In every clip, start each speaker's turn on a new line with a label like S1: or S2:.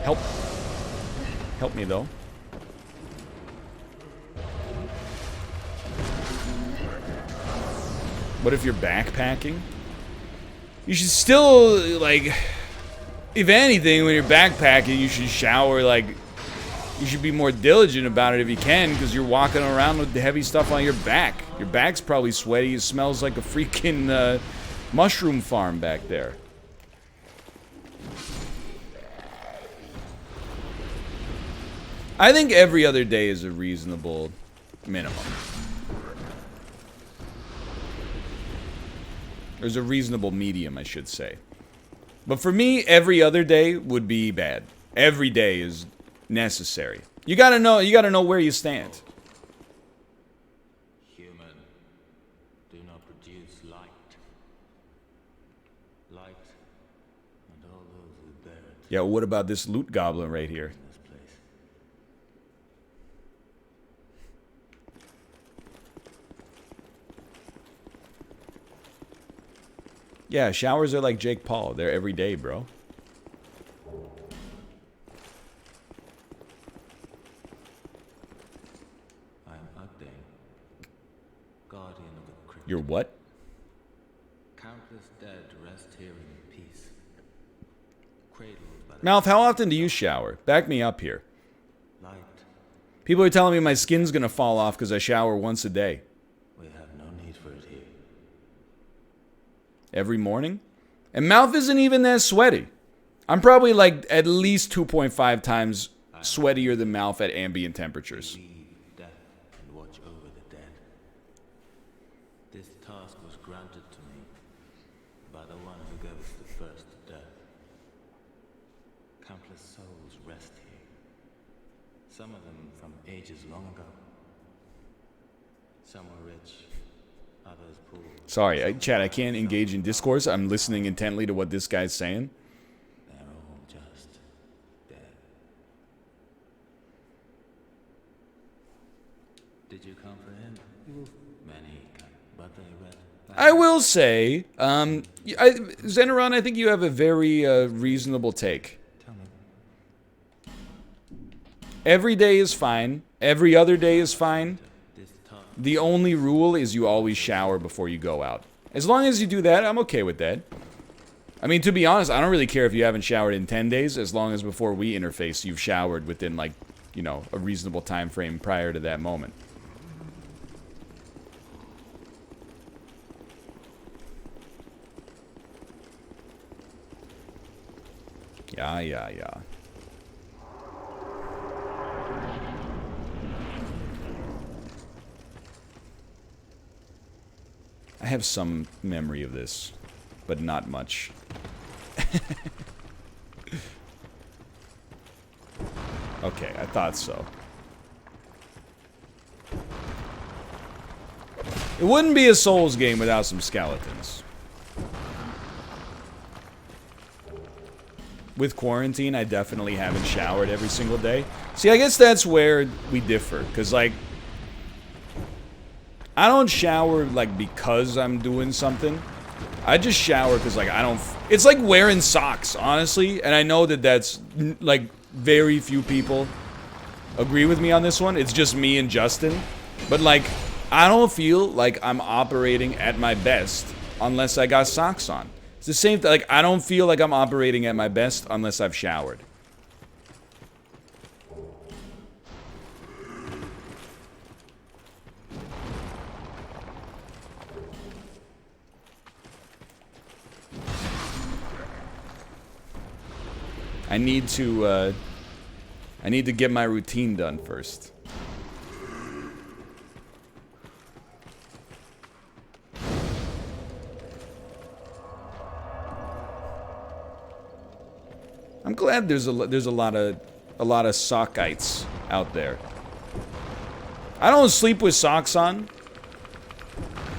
S1: Help. Help me, though. What if you're backpacking? You should still, like... If anything, when you're backpacking, you should shower, like... You should be more diligent about it if you can, because you're walking around with the heavy stuff on your back. Your back's probably sweaty. It smells like a freaking mushroom farm back there. I think every other day is a reasonable minimum. There's a reasonable medium, I should say. But for me, every other day would be bad. Every day is necessary. You gotta know where you stand.
S2: Human, do not produce light. Light and all those who bear it.
S1: Yeah, what about this loot goblin right here? Yeah, showers are like Jake Paul. They're every day, bro.
S2: I am Ugdane, guardian of the crypt.
S1: You're what?
S2: Countless dead rest here in peace. Cradled by the
S1: Mouth, how often do you shower? Back me up here.
S2: light.
S1: People are telling me my skin's gonna fall off because I shower once a day.
S2: We have no need for it here.
S1: Every morning? And Mouth isn't even that sweaty. I'm probably like at least 2.5 times sweatier than Mouth at ambient temperatures.
S2: Leave death and watch over the dead. This task was granted to me by the one who goes the first to death. Countless souls rest here. Some of them from ages long ago. Some were rich, others poor.
S1: Sorry, Chad, I can't engage in discourse. I'm listening intently to what this guy's saying.
S2: They're all just dead. Did you comprehend? Many can, but they read.
S1: I will say, Zeneron, I think you have a very reasonable take.
S2: Tell me,
S1: Every day is fine. Every other day is fine.
S2: this talk.
S1: The only rule is you always shower before you go out. As long as you do that, I'm okay with that. I mean, to be honest, I don't really care if you haven't showered in 10 days, as long as before we interface, you've showered within, like, you know, a reasonable time frame prior to that moment. Yeah. I have some memory of this, but not much. Okay, I thought so. It wouldn't be a Souls game without some skeletons. With quarantine, I definitely haven't showered every single day. See, I guess that's where we differ, because, like, I don't shower, like, because I'm doing something. I just shower because, like, I don't... It's like wearing socks, honestly. And I know that that's, like, very few people agree with me on this one. It's just me and Justin. But, like, I don't feel like I'm operating at my best unless I got socks on. It's the same thing. Like, I don't feel like I'm operating at my best unless I've showered. I need to get my routine done first. I'm glad there's a lot of sockites out there. I don't sleep with socks on,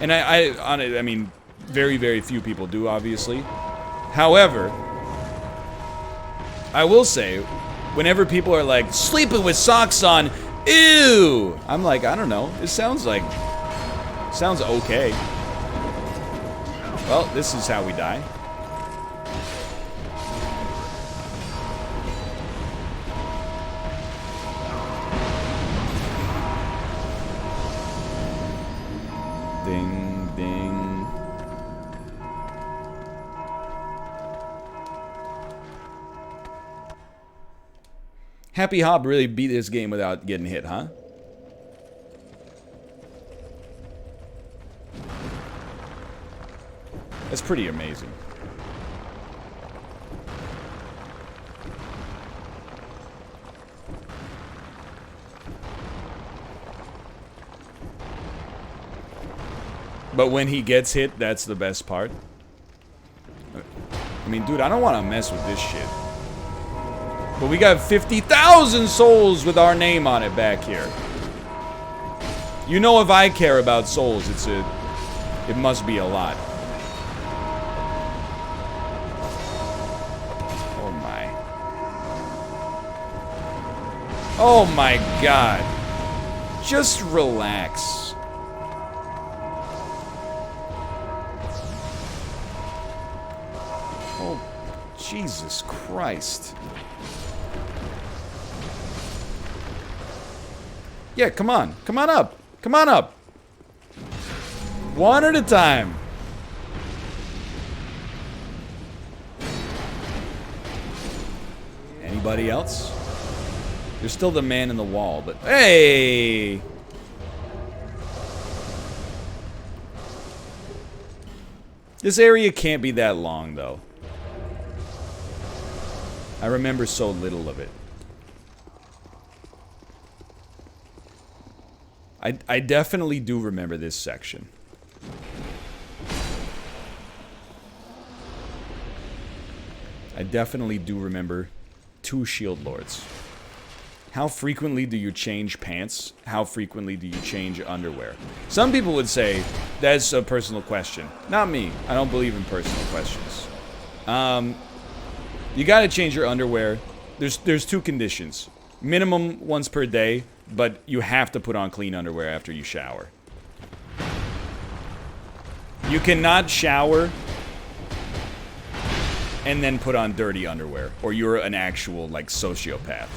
S1: and I mean, very, very few people do, obviously. However, I will say, whenever people are like, sleeping with socks on, ew! I'm like, I don't know. It sounds okay. Well, this is how we die. Happy Hop really beat this game without getting hit, huh? That's pretty amazing. But when he gets hit, that's the best part. I mean, dude, I don't want to mess with this shit. But we got 50,000 souls with our name on it back here. You know, if I care about souls, it must be a lot. Oh my. Oh my God. Just relax. Oh, Jesus Christ. Yeah, come on. Come on up. Come on up. One at a time. Anybody else? There's still the man in the wall, but hey! This area can't be that long, though. I remember so little of it. I definitely do remember this section. I definitely do remember 2 shield lords. How frequently do you change pants? How frequently do you change underwear? Some people would say that's a personal question. Not me. I don't believe in personal questions. You gotta change your underwear. There's 2 conditions. Minimum once per day, but you have to put on clean underwear after you shower. You cannot shower and then put on dirty underwear, or you're an actual, like, sociopath.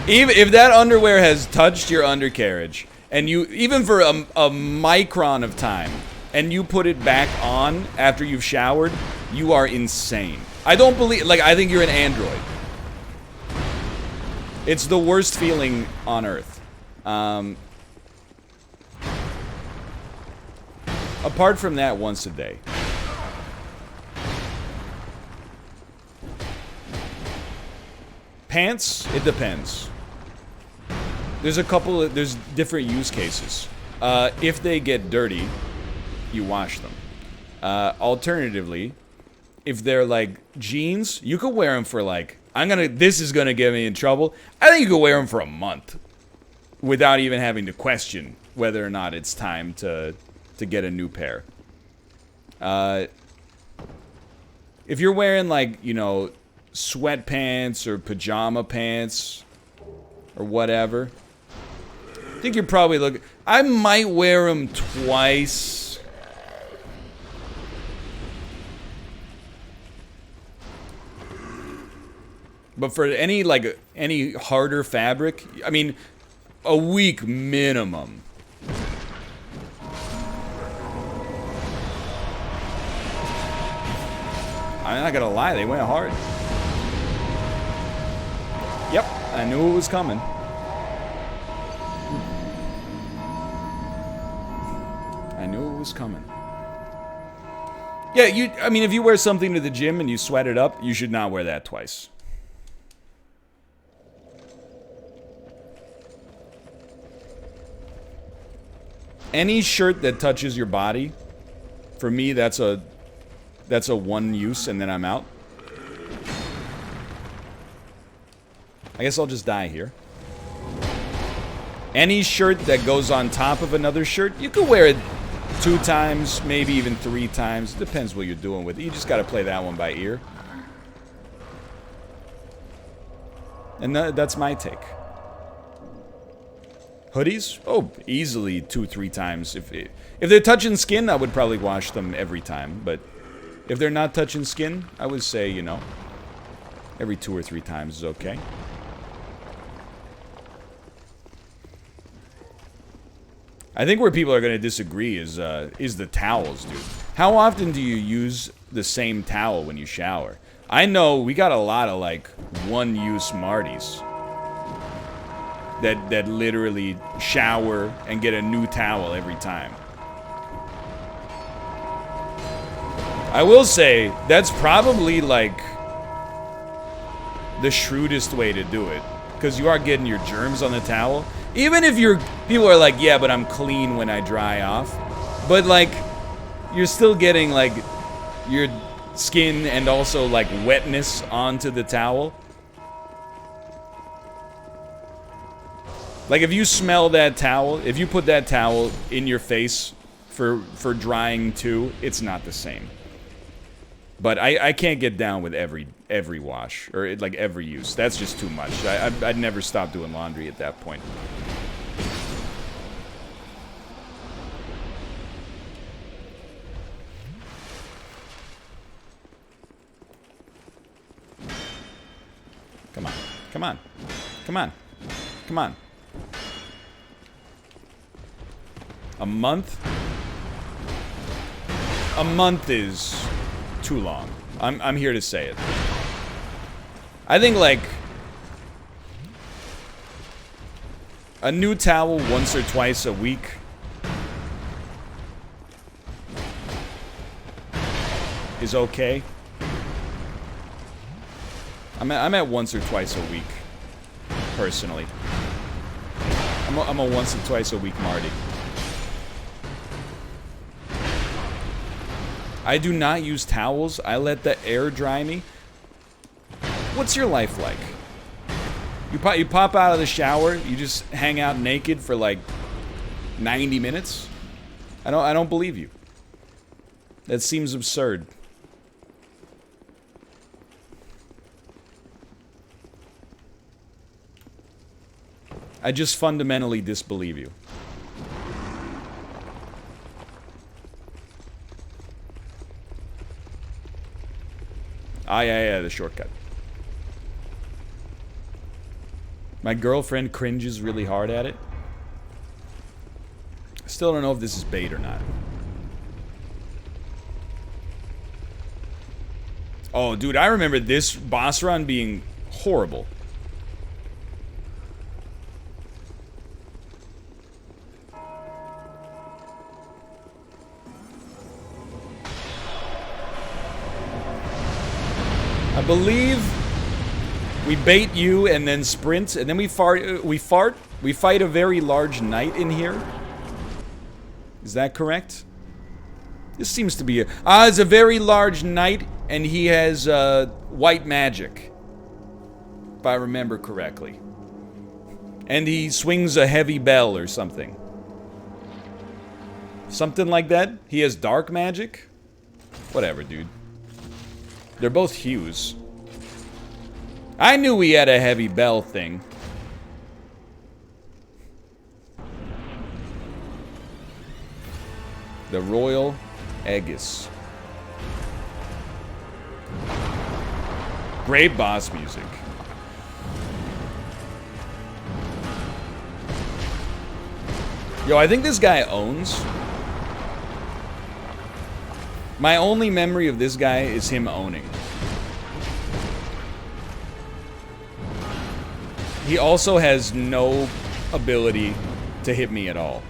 S1: Even if that underwear has touched your undercarriage, and you, even for a micron of time, and you put it back on after you've showered, you are insane. I don't believe, like, I think you're an android. It's the worst feeling on Earth. Apart from that, once a day. Pants, it depends. There's there's different use cases. If they get dirty, you wash them. Alternatively, if they're like jeans, you could wear them for like, this is gonna get me in trouble. I think you could wear them for a month without even having to question whether or not it's time to get a new pair. If you're wearing, like, you know, sweatpants or pajama pants or whatever, I think you're probably looking. I might wear them twice. But for any harder fabric, I mean, a week minimum. I'm not gonna lie, they went hard. Yep, I knew it was coming. I knew it was coming. Yeah, I mean, if you wear something to the gym and you sweat it up, you should not wear that twice. Any shirt that touches your body, for me, that's a one use, and then I'm out. I guess I'll just die here. Any shirt that goes on top of another shirt, you could wear it 2 times, maybe even 3 times. Depends what you're doing with it. You just gotta play that one by ear. And that's my take. Hoodies? Oh, easily 2-3 times. If they're touching skin, I would probably wash them every time. But if they're not touching skin, I would say, you know, every 2 or 3 times is okay. I think where people are going to disagree is the towels, dude. How often do you use the same towel when you shower. I know we got a lot of, like, one-use Martys that literally shower and get a new towel every time. I will say, that's probably, like, the shrewdest way to do it. Because you are getting your germs on the towel. Even if people are like, yeah, but I'm clean when I dry off. But, like, you're still getting, like, your skin and also, like, wetness onto the towel. Like, if you smell that towel, if you put that towel in your face for drying too, it's not the same. But I can't get down with every wash, or, like, every use. That's just too much. I'd never stop doing laundry at that point. Come on. Come on. Come on. Come on. A month? A month is too long. I'm here to say it. I think, like, a new towel once or twice a week is okay. I'm at once or twice a week, personally. I'm a once or twice a week Marty. I do not use towels. I let the air dry me. What's your life like? You pop out of the shower, you just hang out naked for like 90 minutes? I don't believe you. That seems absurd. I just fundamentally disbelieve you. Ah, yeah, the shortcut. My girlfriend cringes really hard at it. Still don't know if this is bait or not. Oh, dude, I remember this boss run being horrible. I believe we bait you and then sprint, and then we fight a very large knight in here. Is that correct? This seems to be a... it's a very large knight, and he has white magic. If I remember correctly. And he swings a heavy bell or something. Something like that? He has dark magic? Whatever, dude. They're both hues. I knew we had a heavy bell thing. The Royal Aegis. Great boss music. Yo, I think this guy owns. My only memory of this guy is him owning. He also has no ability to hit me at all.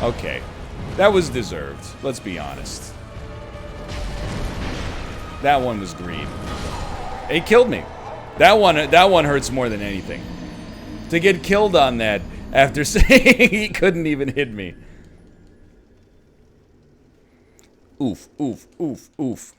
S1: Okay. That was deserved. Let's be honest. That one was green. It killed me. That one hurts more than anything. To get killed on that after saying he couldn't even hit me. Oof, oof, oof, oof.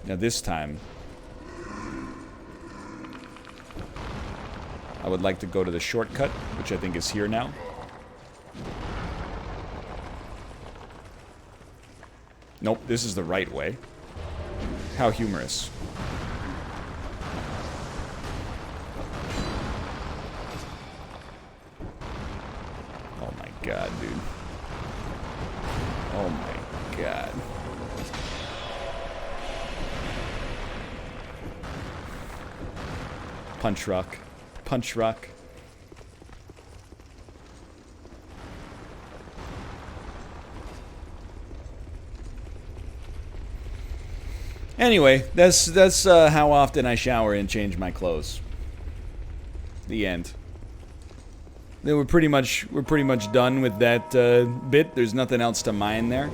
S1: Now this time, I would like to go to the shortcut, which I think is here now. Nope, this is the right way. How humorous. Oh my god, dude. Oh my god. Punch rock. Punch rock. Anyway, that's how often I shower and change my clothes. The end. Then we're pretty much done with that bit. There's nothing else to mine there.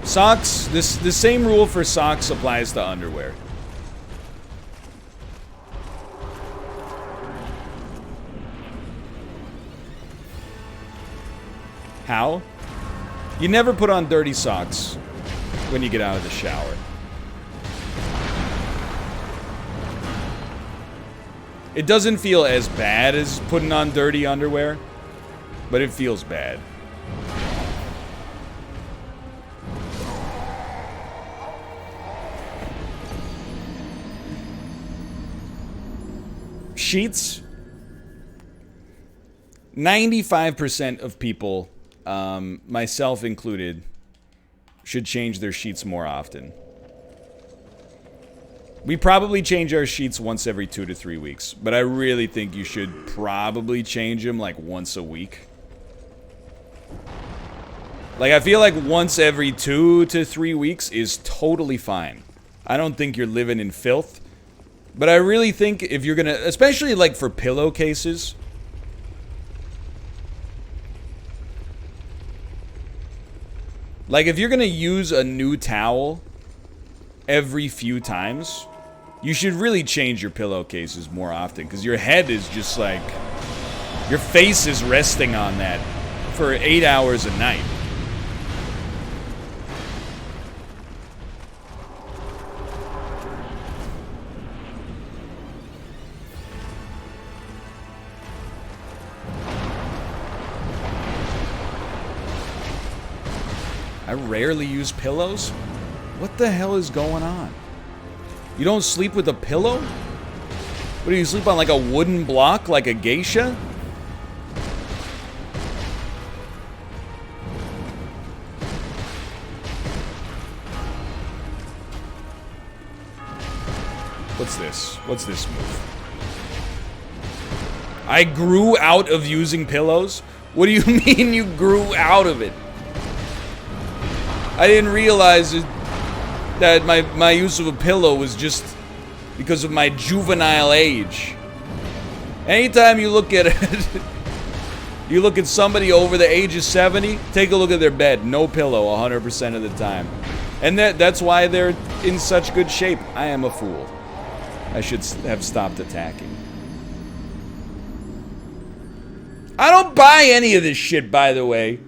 S1: Socks. The same rule for socks applies to underwear. How? You never put on dirty socks when you get out of the shower. It doesn't feel as bad as putting on dirty underwear, but it feels bad. Sheets. 95% of people, myself included, should change their sheets more often. We probably change our sheets once every 2 to 3 weeks, but I really think you should probably change them like once a week. Like, I feel like once every 2 to 3 weeks is totally fine. I don't think you're living in filth, but I really think if you're gonna, especially like for pillowcases, like if you're gonna use a new towel every few times, you should really change your pillowcases more often, because your head is just like, your face is resting on that for 8 hours a night. I rarely use pillows. What the hell is going on? You don't sleep with a pillow? What, do you sleep on like a wooden block like a geisha? What's this? What's this move? I grew out of using pillows? What do you mean you grew out of it? I didn't realize that my use of a pillow was just because of my juvenile age. Anytime you look at it, you look at somebody over the age of 70, take a look at their bed. No pillow 100% of the time. And that's why they're in such good shape. I am a fool. I should have stopped attacking. I don't buy any of this shit, by the way.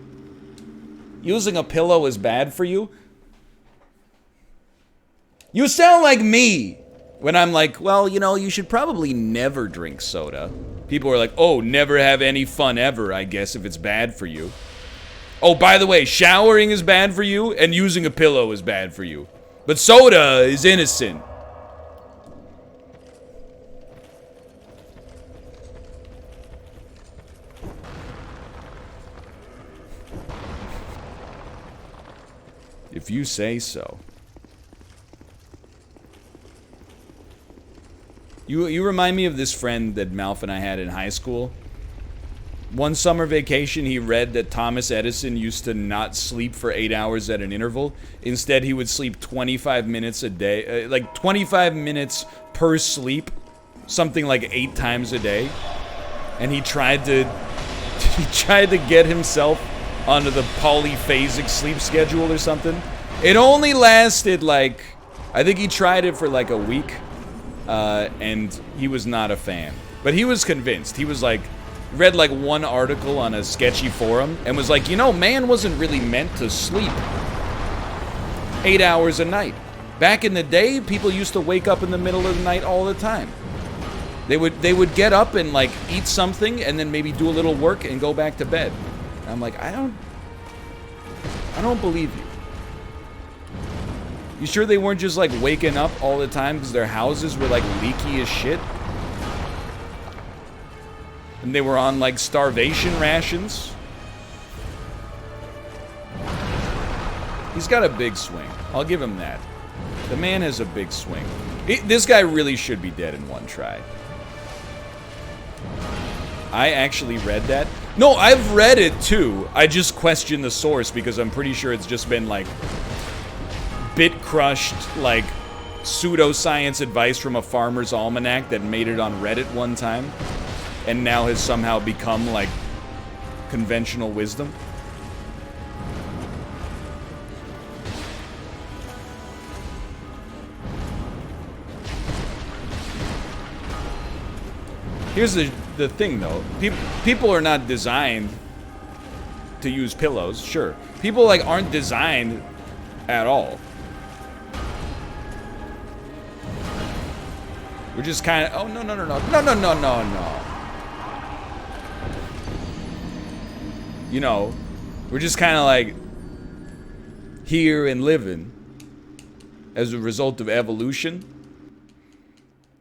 S1: Using a pillow is bad for you? You sound like me when I'm like, well, you know, you should probably never drink soda. People are like, oh, never have any fun ever, I guess, if it's bad for you. Oh, by the way, showering is bad for you, and using a pillow is bad for you. But soda is innocent. If you say so. You remind me of this friend that Malf and I had in high school. One summer vacation, he read that Thomas Edison used to not sleep for 8 hours at an interval. Instead, he would sleep 25 minutes a day, like 25 minutes per sleep, something like 8 times a day. And he tried to get himself onto the polyphasic sleep schedule or something. It only lasted like, I think he tried it for like a week. And he was not a fan. But he was convinced. He was like, read like one article on a sketchy forum and was like, you know, man wasn't really meant to sleep 8 hours a night. Back in the day, people used to wake up in the middle of the night all the time. They would get up and like eat something and then maybe do a little work and go back to bed. And I'm like, I don't believe you. You sure they weren't just like waking up all the time because their houses were like leaky as shit? And they were on like starvation rations? He's got a big swing. I'll give him that. The man has a big swing. This guy really should be dead in one try. I actually read that. No, I've read it too. I just question the source because I'm pretty sure it's just been like bit crushed, like pseudoscience advice from a farmer's almanac that made it on Reddit one time and now has somehow become like conventional wisdom. Here's the thing, though. People are not designed to use pillows, sure. People, like, aren't designed at all. We're just kind of... Oh, no, no, no, no. No, no, no, no, no. You know, we're just kind of, like, here and living as a result of evolution.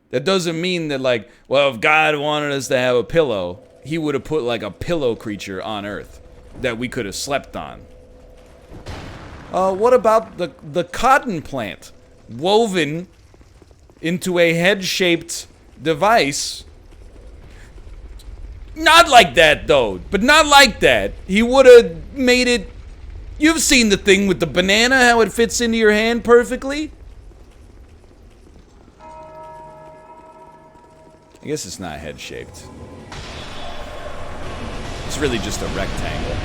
S1: That doesn't mean that, like, well, if God wanted us to have a pillow, he would have put, like, a pillow creature on Earth that we could have slept on. What about the cotton plant woven into a head-shaped device? Not like that, though. But not like that. He would have made it... You've seen the thing with the banana, how it fits into your hand perfectly? I guess it's not head-shaped. It's really just a rectangle.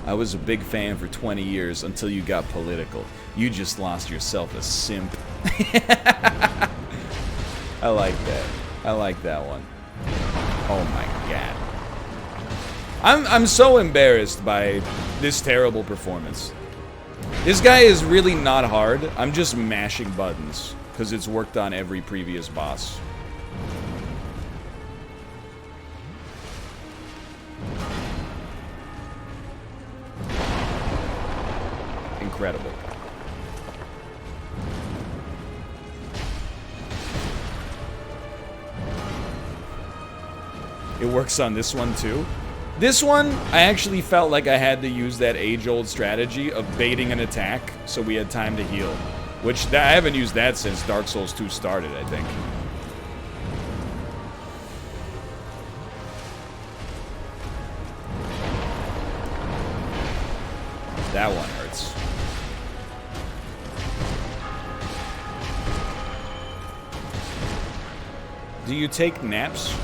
S1: I was a big fan for 20 years until you got political. You just lost yourself a simp. I like that. I like that one. Oh my god. I'm so embarrassed by this terrible performance. This guy is really not hard. I'm just mashing buttons because it's worked on every previous boss. Incredible. It works on this one too. This one, I actually felt like I had to use that age-old strategy of baiting an attack so we had time to heal. Which, I haven't used that since Dark Souls 2 started, I think. That one hurts. Do you take naps?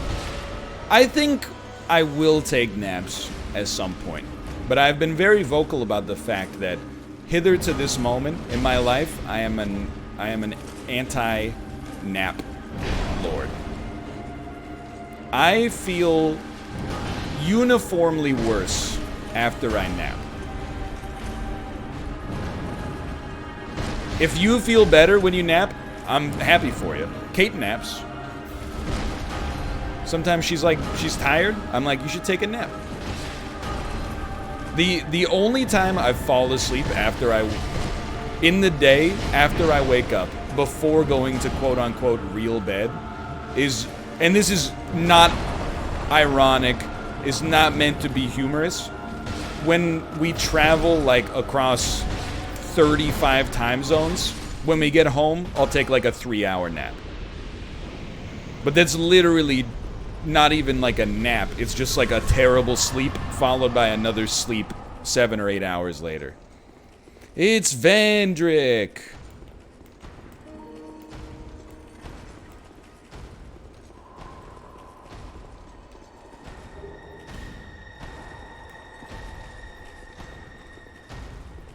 S1: I think I will take naps at some point, but I've been very vocal about the fact that hither to this moment in my life, I am an anti-nap lord. I feel uniformly worse after I nap. If you feel better when you nap, I'm happy for you. Kate naps. Sometimes she's like, she's tired. I'm like, you should take a nap. The only time I fall asleep in the day after I wake up, before going to quote-unquote real bed, is, and this is not ironic, is not meant to be humorous, when we travel like across 35 time zones, when we get home, I'll take like a 3-hour nap. But that's literally not even like a nap. It's just like a terrible sleep followed by another sleep 7 or 8 hours later. It's Vandrick.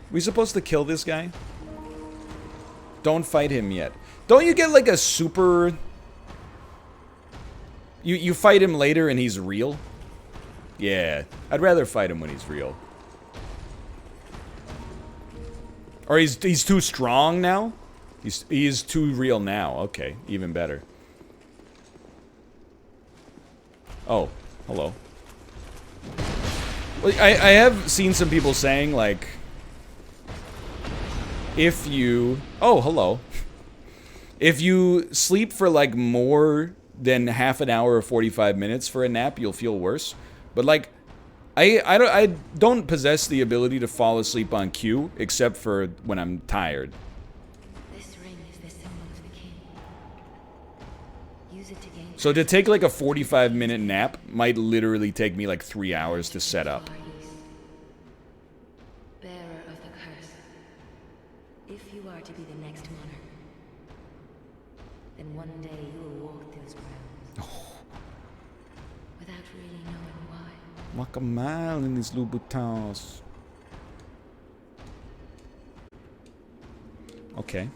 S1: We supposed to kill this guy? Don't fight him yet. Don't you get like a super... You fight him later and he's real? Yeah, I'd rather fight him when he's real. Or he's too strong now? He's too real now. Okay, even better. Oh, hello. Well, I have seen some people saying, like, if you... Oh, hello. If you sleep for, like, more then half an hour or 45 minutes for a nap, you'll feel worse. But like, I don't possess the ability to fall asleep on cue, except for when I'm tired.
S3: This ring is the symbol of the king. Use it to gain.
S1: So to take like a 45-minute nap might literally take me like 3 hours to set up.
S3: Bearer of the curse. If you are to be the next monarch, then one day you will walk those grounds. Without really knowing why.
S1: Walk a mile in these Louboutins. Okay.